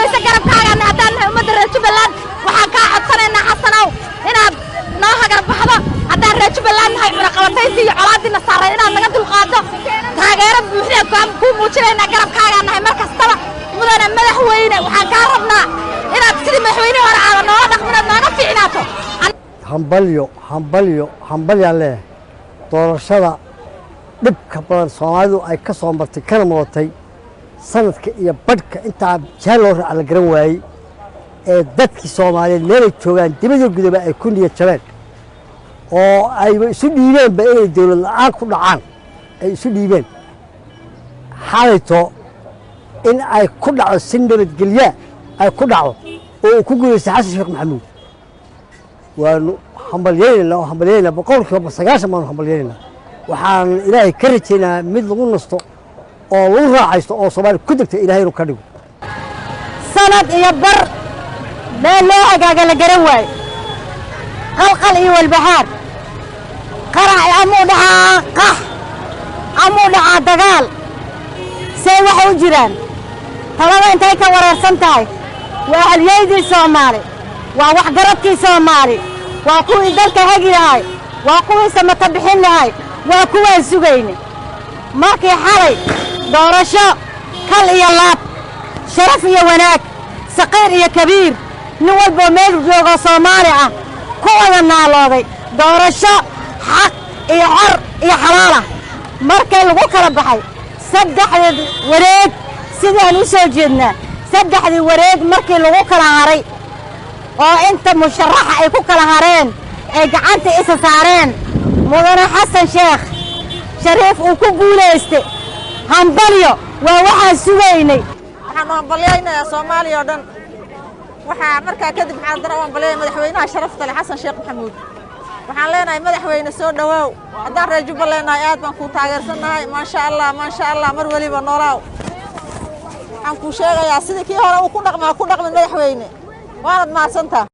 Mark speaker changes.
Speaker 1: guulaysa garabkaaga haddaan nahay ummadda reer Jubbaland waxaan kaa codsanaynaa xasanow inaad noo hagar baxdo haddaan reer Jubbaland nahay cunaqabatayntii iyo colaaddiina saaray inaad naga dulqaado taageero buuxda ku muujinaynaa garabkaaga nahay mar kastaba mudane madaxweyne waxaan kaa rabnaa inaad sidii madaxweyne hore aad nooga dhaqminaad nooga fiicnaato hambalyo leh doorashada dhibka badan Soomaalidu ay ka soo martay kana mudatay sanadka iyo badhka inta jaal loo raac la garan waayay ee dadkii Soomaaliyeed meel joogan dibadda gudaba ay ku niyad jabeen oo ay isu dhiibeen ba inay dawlad la'aan ku dhacaan ay isu dhiibeen xaalayto in ay ku dhaco si nabadgelyo ay ku dhaco oo ku guuleystay Xasan Sheekh Maxamuud waanu hambalyeynaa boqolkiiba 90 maan hambalyeynaa waxaan ilaahay ka rajaynaa mid lagu nasto oo lagu raaxaysto oo Soomaali ku degta ilaahay inuu ka dhigo
Speaker 2: sanad iyo bar meel loo hagaaga la garan waay qalqal iyo walbahaar qarac amuu dhacaa dagaal see waxa u jiraan talada intay ka wareersan tahay waa halyeydii Soomaali waa waxgaradkii Soomaali waa kuwii dalka hagi lahay waa kuwii samata bixin lahay waa kuwaan sugayne markii xalay doorasho kal iyo laab sharaf iyo wanaag saqiir iyo kabiir nin walba meel joogo Soomaali ah ku wada naalooday doorasho xaq iyo xor iyo xalaal ah markay lagu kala baxay saddexdii wareeg sidaan u soo jeednaa saddexdii wareeg markii lagu kala haray oo inta musharaxa ay ku kala hareen ay gacanta isa saareen mudane Xasan Sheekh Shariif uu ku guuleystay hambalyo waa waxaan sugaynay
Speaker 3: waxaan hambalyeynaa Soomaaliya oo dhan waxa markaa kadib xaadana hambalyeynaa madaxweynaha sharafta leh Xasan Sheekh Maxamuud waxaan leenahay madaxweyne soo dhawaaw haddaan reer Jubbaland aad baan ku taageersanahay ma sha Allah mar waliba noolaaw waxaan ku sheegayaa sidii kii hore uu ku dhaqmay madaxweyne waad maadsantaa